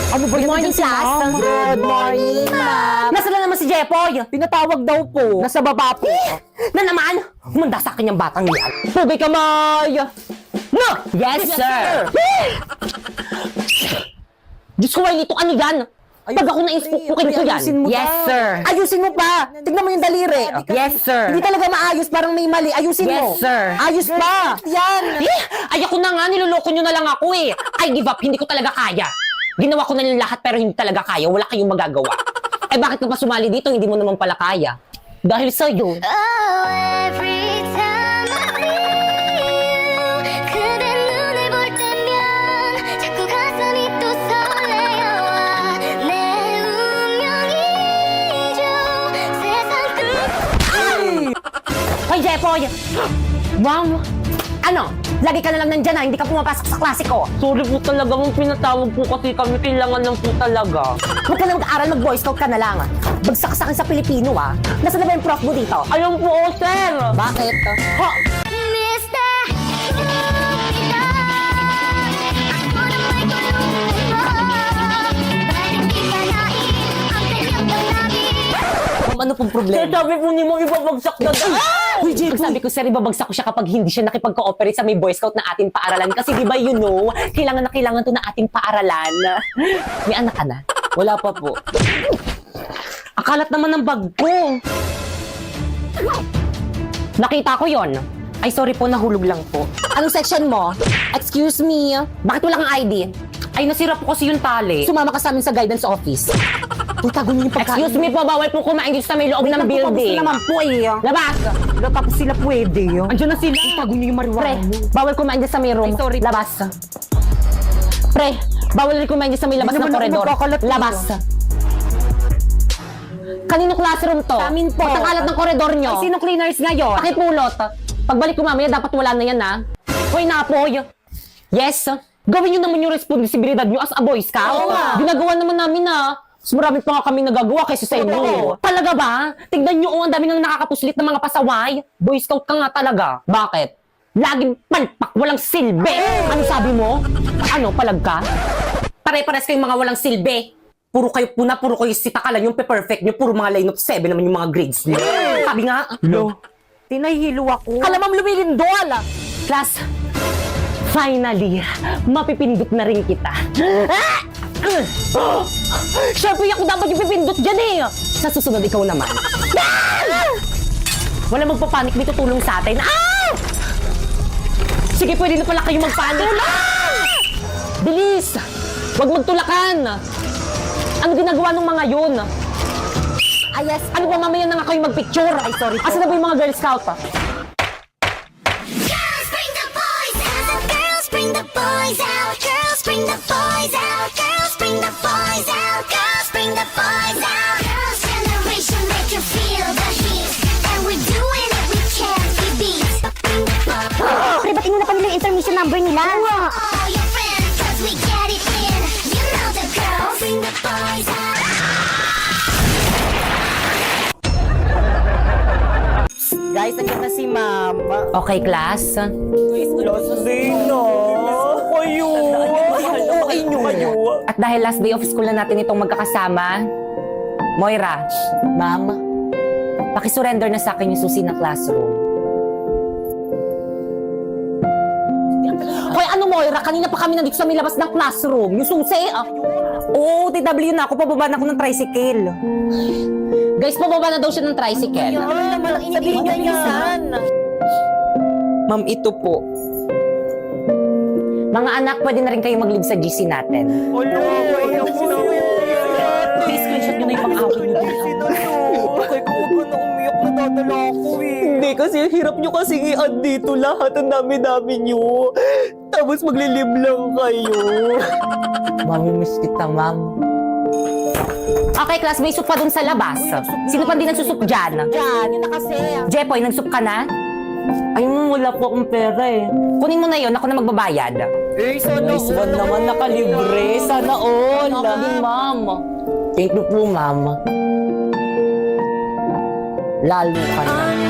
Ano ba yun? Morning, class. Good morning, ma'am. Nasaan na naman si Jepoy? Pinatawag daw po. Nasa baba po. Na naman? Humanda sa akin yung batang yan. Tubig kamay! No! Yes, sir! Diyos ko, Wiley, ano yan? Pag ako na-ispukin ko yan. Ayusin mo Yes, pa. sir! Ayusin mo pa. Tignan mo yung daliri. Yes, sir! Hindi talaga maayos, parang may mali. Ayusin mo. Yes, sir. Ayos pa. Yan. Ay, ako na nga, niloloko nyo na lang ako eh. I give up, hindi ko talaga kaya. Ginawa ko na lang lahat pero hindi talaga kaya. Wala kayong magagawa. Eh bakit ka pa sumali dito? Hindi mo naman pala kaya. Dahil sa'yo. Oh, every time I feel you 그대 눈을 볼 때면 자꾸 가슴이 또 설레어와 내 운명이죠 세상 끝 Hoy, Jepoy! Ma'am! Ano? Lagi ka na lang nandyan hindi ka pumapasok sa klase ko. Sorry po talaga, mong pinatawag po kasi kami, kailangan lang po talaga. Huwag ka na mag-aaral, mag-boy scout ka na lang. Bagsak sa akin sa Pilipino Nasaan na ba yung prof mo dito? Ayun po, sir! Bakit? Ha? Mister Lumita Ako na may tulungan mo Bakit di ba nais ang kanyang labi Ma'am, ano pong Sir, problema? sabi po ni mo, ibabagsak na Uy, Jepoy! Sabi ko, sir, ibabagsak ko siya kapag hindi siya nakipag-cooperate sa may boy scout na ating paaralan. Kasi di ba, kailangan na kailangan to na ating paaralan. May anak ka na? Wala pa po. Akalat naman ng bag ko. Nakita ko yon. Ay, sorry po, nahulog lang po. Anong section mo? Excuse me. Bakit wala kang ID? Ay, nasira po kasi yung tali. Sumama ka sa amin sa guidance office. Uy, tago niyo yung pagkain. Excuse me po, bawal po kumain dito sa may loob ng building. Tapos naman po eh. Labas! Tapos sila pwede. Andiyan na sila. Tago niyo yung marijuana. Pre, bawal kumain dyan sa may room. Ay, sorry. Labas. Pre, bawal rin kumain dyan sa may labas Hindi ng naman ako koridor. magkakalat dito. Labas. Kanino classroom to? Sa amin po. Ba't ang kalat ng koridor nyo? Ay, sino cleaners ngayon? Pakipulot. Pagbalik ko mamaya, dapat wala na yan, ha? Hoy, Napoy. Yes. Gawin nyo naman yung responsibilidad nyo as a boy scout. Oo nga. Ginagawa naman namin, ha? Mas marami pa nga kami nagagawa kaysa sa inyo. Oo. Talaga ba? Tignan nyo, ang dami nang nakakapuslit ng mga pasaway. Boy scout ka nga talaga. Bakit? Laging palpak, walang silbi. Ano sabi mo? Ano, palag ka? Pare-pares kayong mga walang silbi. Puro kayo puna, puro kayo sitakalan yung pe-perfect nyo. Puro mga line of 7 naman yung mga grades nyo. Sabi nga, Tinahihilo ako. Kalamam lumilindol! Class, finally, mapipindot na rin kita. Siyempre, ako dapat yung pipindot dyan eh. Sa susunod, ikaw naman. Wala magpapanik, may tutulong sa atin. Sige, pwede na pala kayo magpanik. Bilis! Huwag magtulakan! Ano ginagawa ng mga yun? Ayas. Ano ba mamaya na nga kayo magpicture? Ay, sorry po. Asan na ba yung mga Girl Scout pa? Girls bring the boys out Girls bring the boys out Girls bring the boys out Girls bring the boys out Girls bring the boys out Girls generation make you feel the heat And we're doing it we can't be beat Bring the boys Pre, ba't inuna pa nila yung intermission number nila? All your friends cause we get it in You know the girls bring the boys out Guys, nandiyan na si ma'am. Okay, class. Last day na. Kayo. Kayo. At dahil last day of school na natin itong magkakasama, Moira, ma'am, pakisurrender na sa akin yung susi ng classroom. Hoy, ano Moira? Kanina pa kami nandito sa may labas ng classroom. Yung susi, Oo, TW na ako. Pababa na ako ng tricycle. Guys, pababa na daw siya ng tricycle. Sabihin niyo yan. Ma'am, ito po. Mga anak, pwede na rin kayo mag-leave sa GC natin. Please, screenshot nyo na yung pang-awin nyo. Kaya ko ba na umiyak na dadala ako eh. Hindi, kasi hirap nyo kasi i-add dito lahat. Ang dami-dami nyo. Tapos maglilib lang kayo. Mami-miss kita, ma'am. Okay, class, may soup pa dun sa labas. Sino pa din nagsusup dyan? Diyan, yun na kasi. Jepoy, nagsup ka na? Ay, wala po akong pera eh. Kunin mo na yon, ako na magbabayad. Sana Nice one naman, nakalibre. Sana all. Ako din, ma'am. Thank you po, ma'am. Lalo ka na. Ang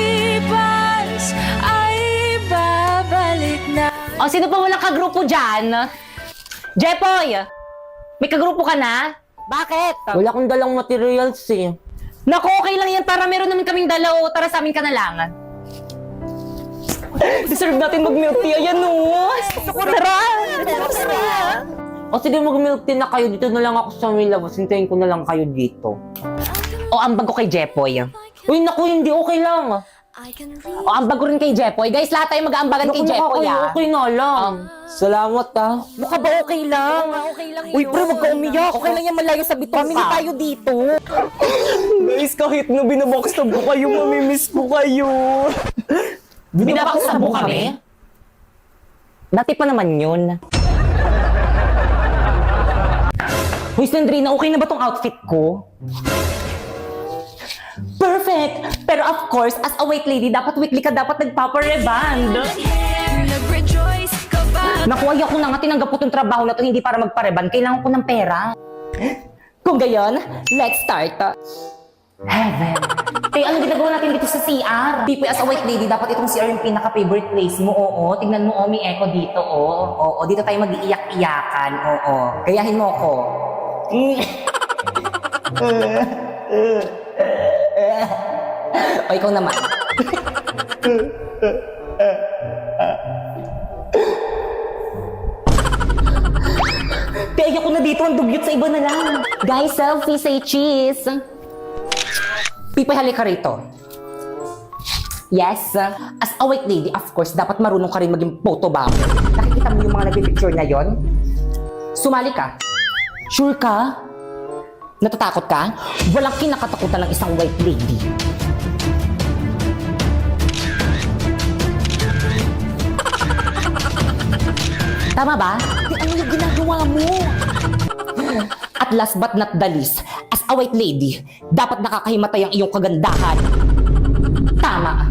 nakalipas ay babalik na. O, sino pa walang kagrupo dyan? Jepoy! May kagrupo ka na? Bakit? Wala akong dalang materials eh. Naku, okay lang yan. Para meron naman kaming dalaw. Tara sa amin ka na lang. Deserve natin mag-milk tea. Ayan o. Tara! O sige, mag-milk tea na kayo. Dito na lang ako sa may labas. Hintayin ko na lang kayo dito. O, ambag ko kay Jepoy. Uy, naku, hindi. Okay lang. O, ambag ko rin kay Jepoy. Guys, lahat tayo mag-aambagan kay Jepoy, ah. Okay nga lang. Salamat ah. Mukha ba okay lang? Okay lang Uy, pre, wag ka umiyak. Okay lang yan, malayo sa bituka. Family tayo dito. Guys, kahit na binabox na po kayo, mamimiss ko kayo. Binabakasab mo kami? Dati pa naman yun. Uy, Sandrina, okay na ba tong outfit ko? Perfect! Pero of course, as a white lady, dapat weekly ka dapat nagpapa-reband. Naku, ayaw ko na nga tinanggap ko tong trabaho na to hindi para magpa-reband. Kailangan ko ng pera. Kung gayon, let's start. Heaven. Kaya anong ginagawa natin dito sa CR? Pipoy, as a white lady, dapat itong CR yung pinaka-favorite place mo. Oo, tingnan mo, may echo dito, oo. Dito tayo mag-iiyak-iyakan, oo. Gayahin mo ako. O, ikaw naman. Kaya ko na dito, ang dugyot sa iba na lang. Guys, selfie, say cheese. Pipoy, halika rito. Yes, as a white lady, of course, dapat marunong ka rin maging photo bomb. Nakikita mo yung mga nagpipicture na yon? Sumali ka. Sure ka? Natatakot ka? Walang kinakatakutan ng isang white lady. Tama ba? Ano yung ginagawa mo? At last but not the least, as a white lady, dapat nakakahimatay ang iyong kagandahan. Tama.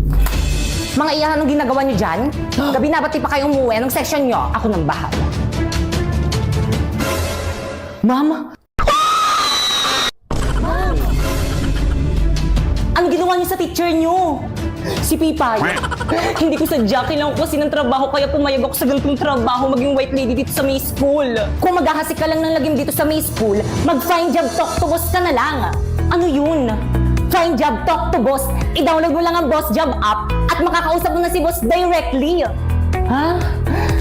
Mga iyan, anong ginagawa niyo dyan? Gabi na, ba't di pa kayo umuwi? Anong section niyo? Ako nang bahala. Ma'am? Ano ginawa niyo sa teacher niyo? Si Pipay. Hindi ko sadya, kailangan ko kasi ng trabaho kaya pumayag ako sa ganitong trabaho maging white lady dito sa May School. Kung maghahasik ka lang ng lagim dito sa May School, mag-find job talk to boss ka na lang. Ano yun? Find job talk to boss. I-download mo lang ang Boss Job app at makakausap mo na si boss directly. Ha?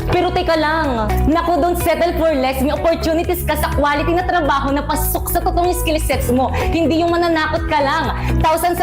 Pero teka lang, naku, don't settle for less. May opportunities ka sa quality na trabaho na pasok sa totoong skill sets mo. Hindi yung mananakot ka lang. Thousands